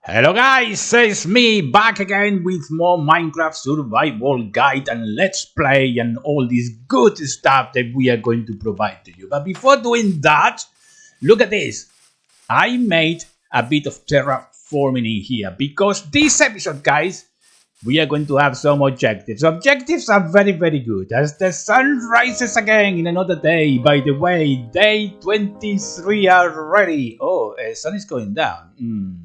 Hello guys, it's me back again with more Minecraft survival guide and let's play and all this good stuff that we are going to provide to you. But before doing that, look at this. I made a bit of terraforming in here because this episode, guys, we are going to have some objectives. Objectives are very good. As the sun rises again in another day. By the way, day 23 already. Oh, sun is going down.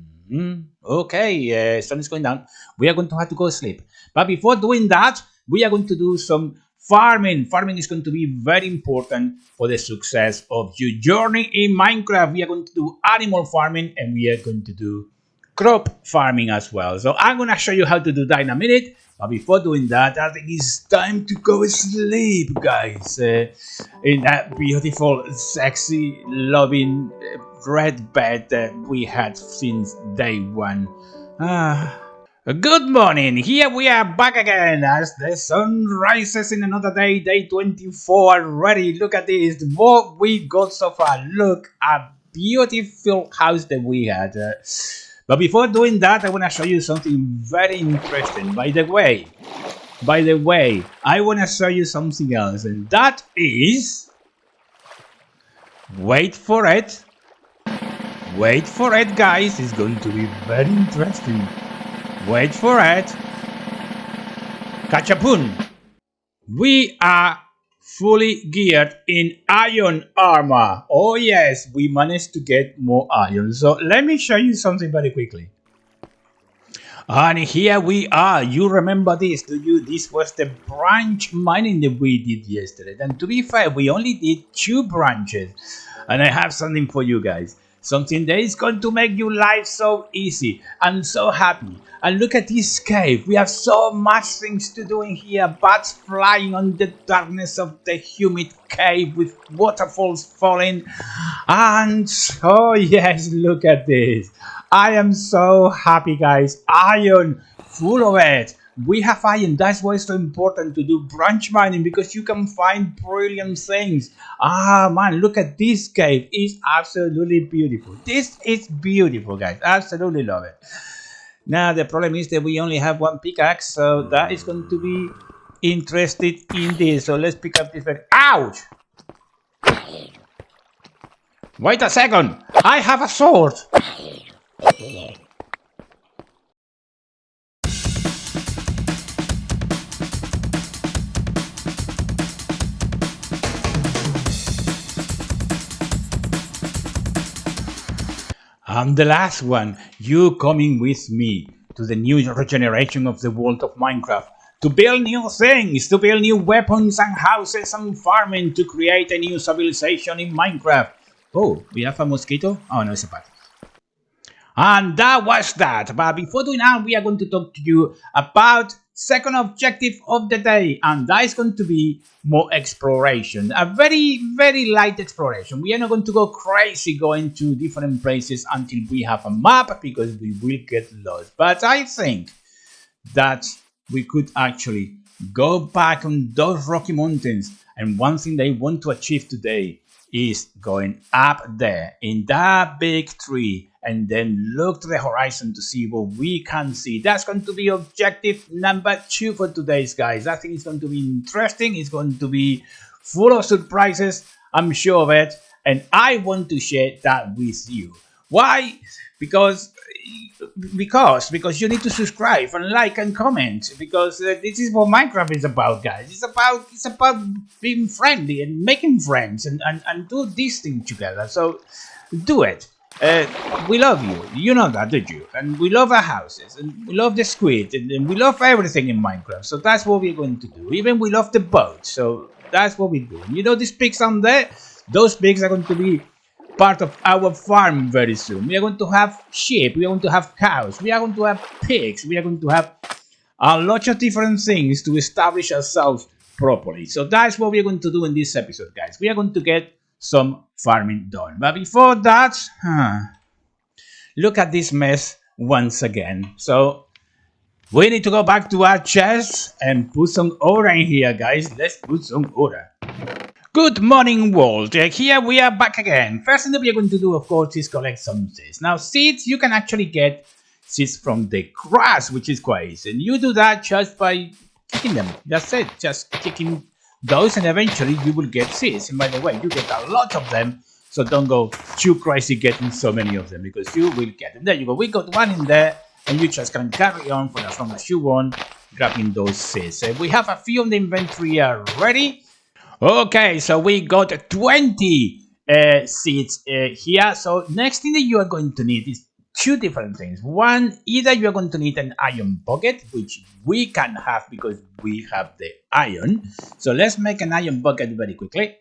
Okay, sun is going down. We are going to have to go to sleep. But before doing that, we are going to do some farming. Farming is going to be very important for the success of your journey in Minecraft. We are going to do animal farming and we are going to do crop farming as well. So I'm going to show you how to do that in a minute. But before doing that, I think it's time to go sleep, guys. In that beautiful, sexy, loving red bed that we had since day one. Good morning. Here we are back again as the sun rises in another day, day 24 already. Look at this, what we got so far. Look, a beautiful house that we had. But before doing that, I want to show you something very interesting. By the way, I want to show you something else, and that is, wait for it, guys, it's going to be very interesting. Wait for it. Kachapun. We are fully geared in iron armor. Oh yes, we managed to get more iron. So let me show you something very quickly. And here we are. You remember this, do you? This was the branch mining that we did yesterday. And to be fair, we only did 2 branches. And I have something for you guys. Something that is going to make your life so easy and so happy. And look at this cave. We have so much things to do in here. Bats flying on the darkness of the humid cave with waterfalls falling. And oh yes, look at this. I am so happy, guys. Iron, full of it. We have iron. That's why it's so important to do branch mining, because you can find brilliant things. Man, look at this cave. It's absolutely beautiful. This is beautiful, guys. Absolutely love it. Now the problem is that we only have 1 pickaxe, so that is going to be interested in this. So let's pick up this back. Ouch! Wait a second. I have a sword. And the last one, you coming with me to the new regeneration of the world of Minecraft, to build new things, to build new weapons and houses and farming, to create a new civilization in Minecraft. Oh, we have a mosquito? Oh no, it's a bat. And that was that. But before doing that, we are going to talk to you about second objective of the day, and that is going to be more exploration. A very light exploration. We are not going to go crazy going to different places until we have a map, because we will get lost. But I think that we could actually go back on those rocky mountains, and one thing they want to achieve today is going up there in that big tree and then look to the horizon to see what we can see. That's going to be objective number 2 for today's, guys. I think it's going to be interesting. It's going to be full of surprises, I'm sure of it, and I want to share that with you. Why? Because you need to subscribe and like and comment, because this is what Minecraft is about, guys. It's about being friendly and making friends and do this thing together. So do it. We love you. You know that, don't you? And we love our houses, and we love the squid, and we love everything in Minecraft. So that's what we're going to do. Even we love the boat. So that's what we do. And you know these pigs down there? Those pigs are going to be part of our farm very soon. We are going to have sheep, we are going to have cows, we are going to have pigs, we are going to have a lot of different things to establish ourselves properly. So that's what we are going to do in this episode, guys. We are going to get some farming done. But before that, look at this mess once again. So we need to go back to our chest and put some order in here, guys. Let's put some order. Good morning, world. Here we are back again. First thing that we are going to do, of course, is collect some seeds. Now, seeds, you can actually get seeds from the grass, which is quite easy. And you do that just by kicking them. That's it. Just kicking those, and eventually you will get seeds. And by the way, you get a lot of them, so don't go too crazy getting so many of them, because you will get them. There you go. We got one in there, and you just can carry on for as long as you want, grabbing those seeds. We have a few in the inventory already. Okay, so we got 20 seeds here. So next thing that you are going to need is two different things. One, either you are going to need an iron bucket, which we can have because we have the iron. So let's make an iron bucket very quickly.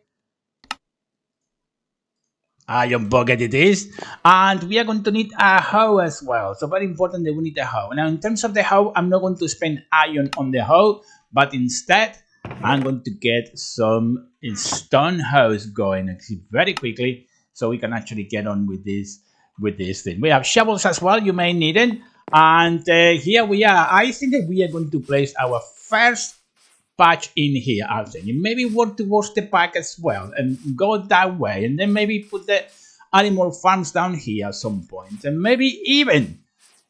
Iron bucket it is. And we are going to need a hoe as well. So very important that we need a hoe. Now in terms of the hoe, I'm not going to spend iron on the hoe, but instead I'm going to get some stone hoes going very quickly, so we can actually get on with this thing. We have shovels as well, you may need it. And here we are. I think that we are going to place our first patch in here. I was thinking maybe work towards the back as well and go that way, and then maybe put the animal farms down here at some point, and maybe even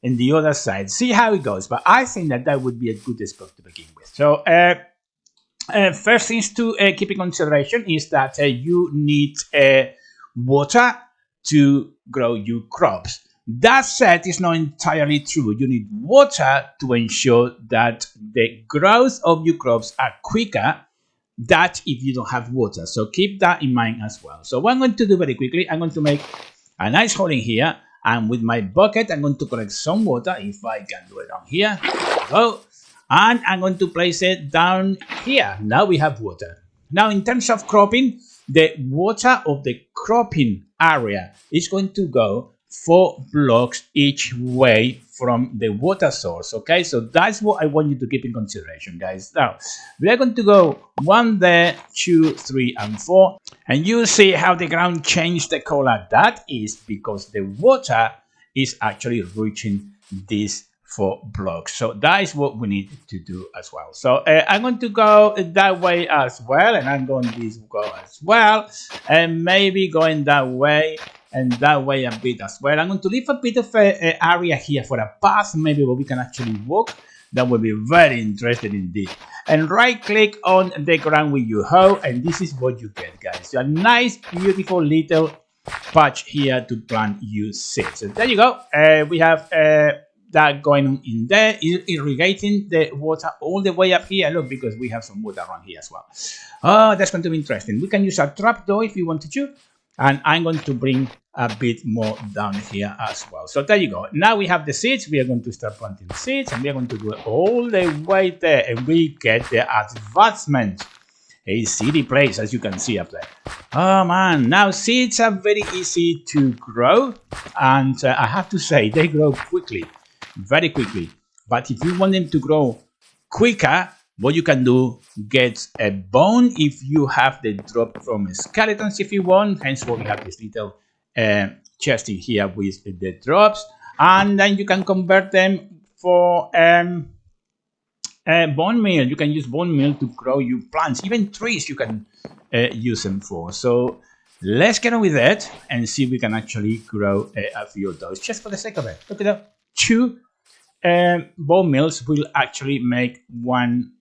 in the other side. See how it goes. But I think that that would be a good spot to begin with. So first things to keep in consideration is that you need water to grow your crops. That said, it's not entirely true. You need water to ensure that the growth of your crops are quicker than if you don't have water. So keep that in mind as well. So what I'm going to do very quickly, I'm going to make a nice hole in here, and with my bucket, I'm going to collect some water, if I can do it down here. There we go. And I'm going to place it down here. Now we have water. Now in terms of cropping, the water of the cropping area is going to go 4 blocks each way from the water source. Okay, so that's what I want you to keep in consideration, guys. Now we are going to go 1 there, 2, 3, and 4, and you see how the ground changed the color. That is because the water is actually reaching these 4 blocks. So that is what we need to do as well. So I'm going to go that way as well, and I'm going this go as well, and maybe going that way and that way a bit as well. I'm going to leave a bit of area here for a path, maybe where we can actually walk. That would be very interesting indeed. And right click on the ground with your hoe, and this is what you get, guys. So a nice, beautiful little patch here to plant your seeds. So there you go. We have that going on in there, irrigating the water all the way up here. Look, because we have some water around here as well. Oh, that's going to be interesting. We can use a trapdoor if we wanted to, and I'm going to bring a bit more down here as well. So there you go. Now we have the seeds. We are going to start planting seeds, and we are going to do it all the way there, and we get the advancement. A city place, as you can see up there. Oh man, now seeds are very easy to grow, and I have to say they grow quickly, very quickly. But if you want them to grow quicker, what you can do, get a bone if you have the drop from skeletons if you want. Hence why we have this little chest in here with the drops, and then you can convert them for bone meal. You can use bone meal to grow your plants, even trees you can use them for. So let's get on with that and see if we can actually grow a few of those just for the sake of it. Look at that, 2 bone meals will actually make 1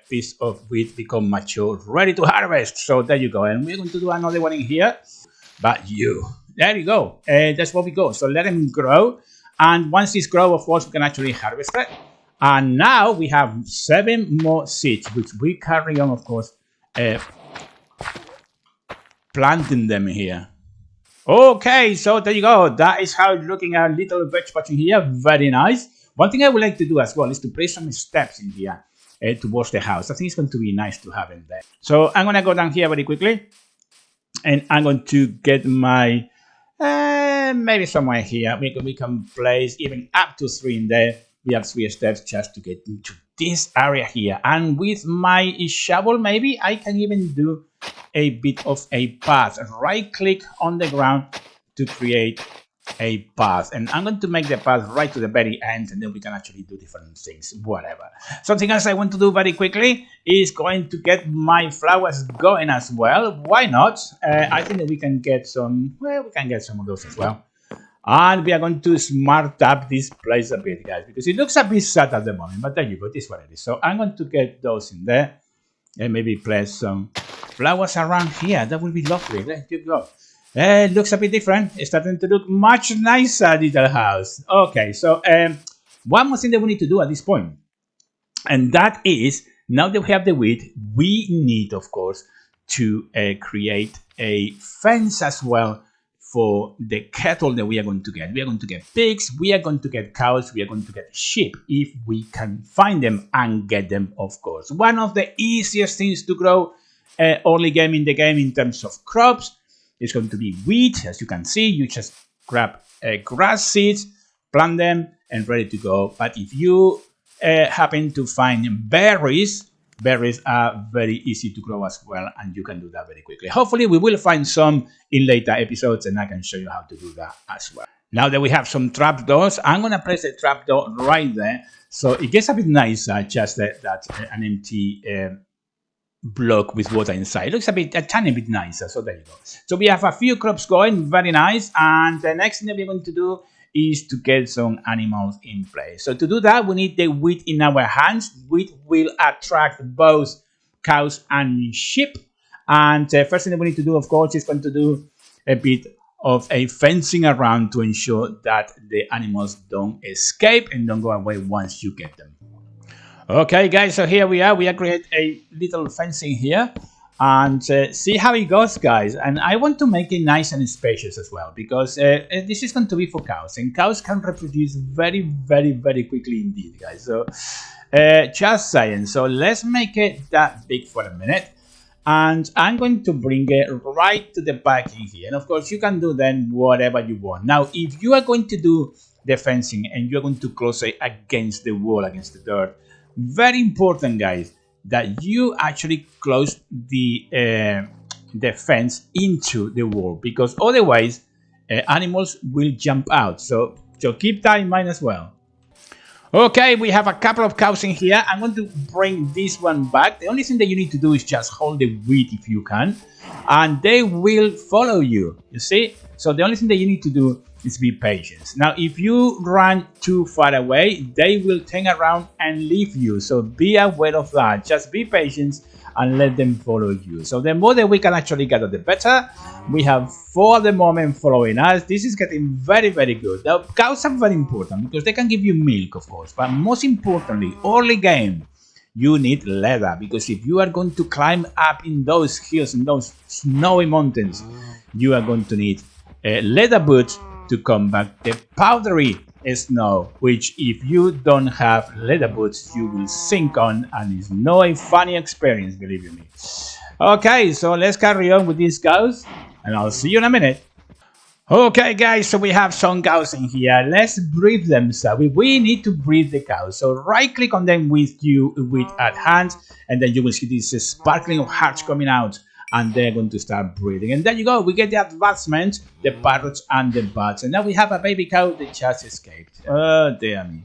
piece of wheat become mature, ready to harvest. So there you go, and we're going to do another one in here. But there you go. That's what we go. So let them grow, and once these grow, of course, we can actually harvest it. And now we have 7 more seeds, which we carry on, of course, planting them here. Okay, so there you go. That is how it's looking at little veg patch in here. Very nice. One thing I would like to do as well is to place some steps in here towards the house. I think it's going to be nice to have in there. So I'm going to go down here very quickly, and I'm going to get my maybe somewhere here. We can place even up to 3 in there. We have 3 steps just to get into this area here. And with my shovel, maybe I can even do a bit of a path. Right click on the ground to create a path. And I'm going to make the path right to the very end, and then we can actually do different things, whatever. Something else I want to do very quickly is going to get my flowers going as well. Why not? I think that we can get some, well, we can get some of those as well. And we are going to smart up this place a bit, guys, because it looks a bit sad at the moment. But there you go, this is what it is. So I'm going to get those in there and maybe place some flowers around here. That would be lovely. There you go. It looks a bit different. It's starting to look much nicer, little house. Okay, so one more thing that we need to do at this point, and that is, now that we have the wheat, we need, of course, to create a fence as well for the cattle that we are going to get. We are going to get pigs, we are going to get cows, we are going to get sheep, if we can find them and get them, of course. One of the easiest things to grow early game in the game in terms of crops is going to be wheat. As you can see, you just grab grass seeds, plant them, and ready to go. But if you happen to find berries, berries are very easy to grow as well, and you can do that very quickly. Hopefully we will find some in later episodes, and I can show you how to do that as well. Now that we have some trapdoors, I'm going to place a trapdoor right there, so it gets a bit nicer, just that an empty block with water inside. It looks a tiny bit nicer, so there you go. So we have a few crops going, very nice, and the next thing that we're going to do is to get some animals in place. So to do that, we need the wheat in our hands. Wheat will attract both cows and sheep. And first thing that we need to do, of course, is going to do a bit of a fencing around to ensure that the animals don't escape and don't go away once you get them. Okay, guys, so here we are. We have created a little fencing here. And see how it goes, guys. And I want to make it nice and spacious as well, because this is going to be for cows, and cows can reproduce very, very, very quickly indeed, guys. So just saying. So let's make it that big for a minute, and I'm going to bring it right to the back in here. And of course, you can do then whatever you want. Now, if you are going to do the fencing and you're going to close it against the wall, against the dirt, very important, guys, that you actually close the fence into the wall, because otherwise animals will jump out. So keep that in mind as well. Okay, we have a couple of cows in here. I'm going to bring this one back. The only thing that you need to do is just hold the wheat if you can, and they will follow you, you see? So the only thing that you need to do is be patient. Now, if you run too far away, they will turn around and leave you. So be aware of that. Just be patient and let them follow you. So the more that we can actually gather, the better. We have 4 at the moment following us. This is getting very, very good. The cows are very important because they can give you milk, of course. But most importantly, early game, you need leather, because if you are going to climb up in those hills, in those snowy mountains, you are going to need leather boots to combat the powdery snow, which if you don't have leather boots, you will sink on, and it's not a funny experience, believe you me. Okay, so let's carry on with these cows, and I'll see you in a minute. Okay, guys, so we have some cows in here. Let's breed them. So we need to breed the cows. So right click on them with at hand, and then you will see this sparkling of hearts coming out, and they're going to start breeding. And there you go, we get the advancement, the parrots and the bats. And now we have a baby cow that just escaped. Oh, dear me.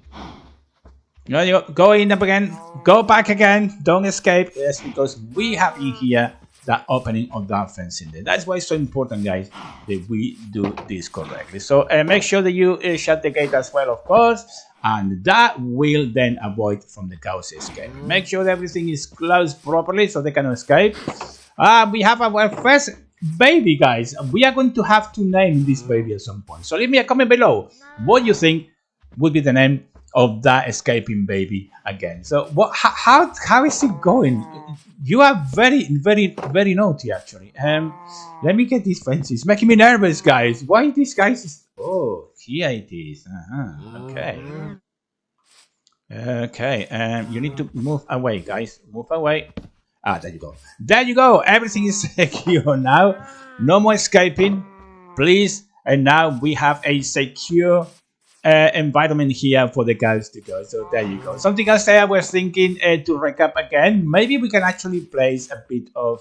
There you go. Go in up again, go back again, don't escape. Yes, because we have in here the opening of that fence in there. That's why it's so important, guys, that we do this correctly. So make sure that you shut the gate as well, of course, and that will then avoid from the cows escape. Make sure that everything is closed properly so they cannot escape. We have our first baby, guys. We are going to have to name this baby at some point. So leave me a comment below what you think would be the name of that escaping baby again. So how is it going? You are very, very, very naughty, actually. Let me get these fences. It's making me nervous, guys. Why these guys? Oh, here it is. Okay. Okay. You need to move away, guys. Move away. There you go. There you go. Everything is secure now. No more escaping, please. And now we have a secure environment here for the cows to go. So there you go. Something else I was thinking to recap again. Maybe we can actually place a bit of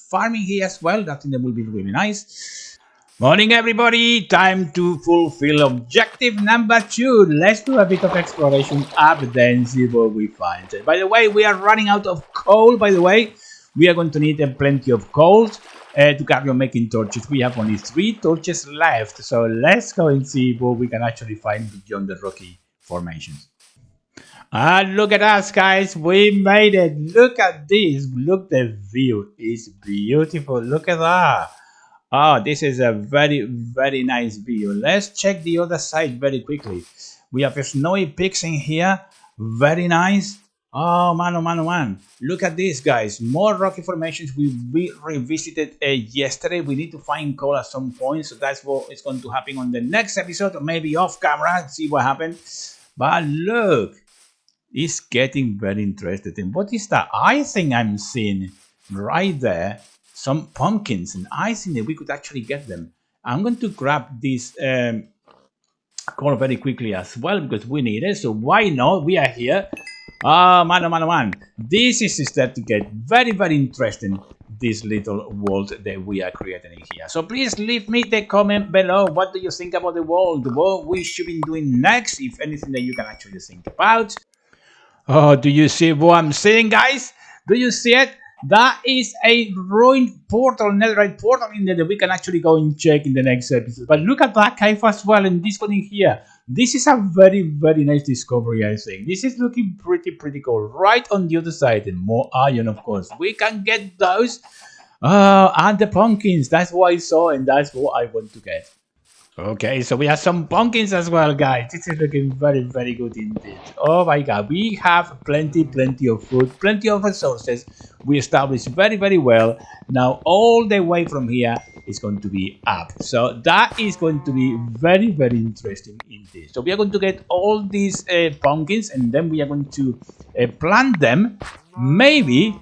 farming here as well. That will be really nice. Morning, everybody. Time to fulfill objective number 2. Let's do a bit of exploration up there and see what we find. By the way, we are running out of coal. By the way, we are going to need plenty of coal. to carry on making torches. We have only 3 torches left, so let's go and see what we can actually find beyond the rocky formations. And look at us, guys, we made it. Look at this, look, the view is beautiful. Look at that. Oh, this is a very nice view. Let's check the other side very quickly. We have snowy peaks in here, very nice. Oh man, oh man, oh man. Look at this, guys. More rocky formations we revisited yesterday. We need to find coal at some point, so that's what is going to happen on the next episode, or maybe off camera, see what happens. But look, it's getting very interesting. What is that? I think I'm seeing right there some pumpkins, and I think that we could actually get them. I'm going to grab this coal very quickly as well, because we need it, so why not? We are here. Oh man, oh man, oh man. This is starting to get very interesting, this little world that we are creating in here. So please leave me the comment below. What do you think about the world? What we should be doing next, if anything that you can actually think about. Oh, do you see what I'm saying, guys? Do you see it? That is a ruined portal, netherite portal in there that we can actually go and check in the next episode. But look at that cave as well, and this one in here. This is a very nice discovery, I think. This is looking pretty cool. Right on the other side, and more iron, of course. We can get those. And the pumpkins. That's what I saw, and that's what I want to get. Okay, so we have some pumpkins as well, guys. This is looking very good indeed. Oh my god, we have plenty of food, plenty of resources. We established very well. Now all the way from here is going to be up, so that is going to be very interesting indeed. So we are going to get all these pumpkins, and then we are going to plant them, maybe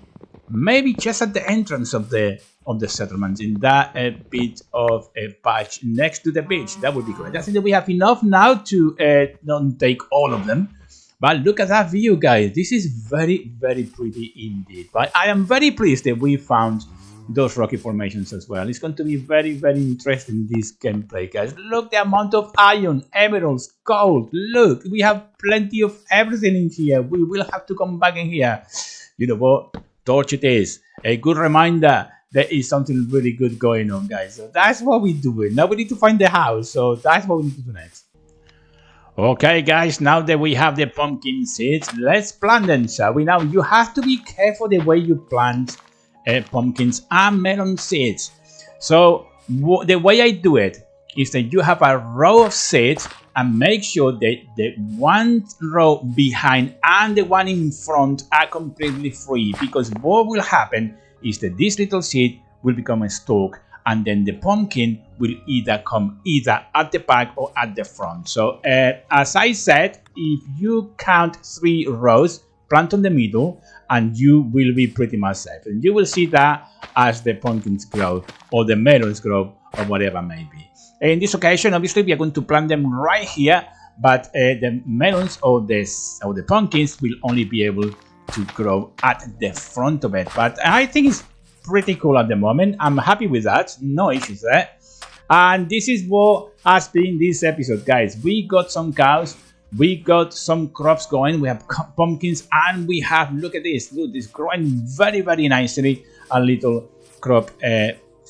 just at the entrance of the settlements, in that bit of a patch next to the beach. That would be great. I think that we have enough now to not take all of them. But look at that view, guys. This is very pretty indeed. But I am very pleased that we found those rocky formations as well. It's going to be very interesting, this gameplay, guys. Look the amount of iron, emeralds, gold. Look, we have plenty of everything in here. We will have to come back in here. You know what? Torch it is. A good reminder. There is something really good going on, guys. So that's what we're doing. Now we need to find the house. So that's what we need to do next. Okay, guys. Now that we have the pumpkin seeds, let's plant them, shall we? Now you have to be careful the way you plant pumpkins and melon seeds. So the way I do it is that you have a row of seeds, and make sure that the one row behind and the one in front are completely free, because what will happen is that this little seed will become a stalk, and then the pumpkin will either come at the back or at the front. So as I said, if you count 3 rows, plant on the middle, and you will be pretty much safe. And you will see that as the pumpkins grow, or the melons grow, or whatever may be. In this occasion, obviously, we are going to plant them right here, but the melons or the pumpkins will only be able to grow at the front of it. But I think it's pretty cool at the moment. I'm happy with that. No issues there. And this is what has been this episode, guys. We got some cows. We got some crops going. We have pumpkins, and we have, look at this. Look, it's growing very nicely. A little crop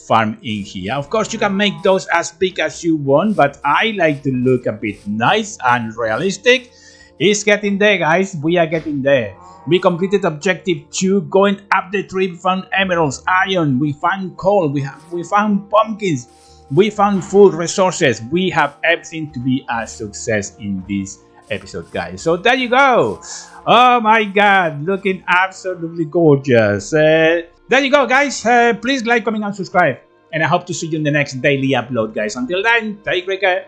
farm in here. Of course, you can make those as big as you want, but I like to look a bit nice and realistic. It's getting there, guys. We are getting there. We completed objective 2, going up the tree. We found emeralds, iron, we found coal, we found pumpkins, we found food resources. We have everything to be a success in this episode, guys. So there you go. Oh my god, looking absolutely gorgeous. There you go, guys. Please like, comment, and subscribe. And I hope to see you in the next daily upload, guys. Until then, take great care.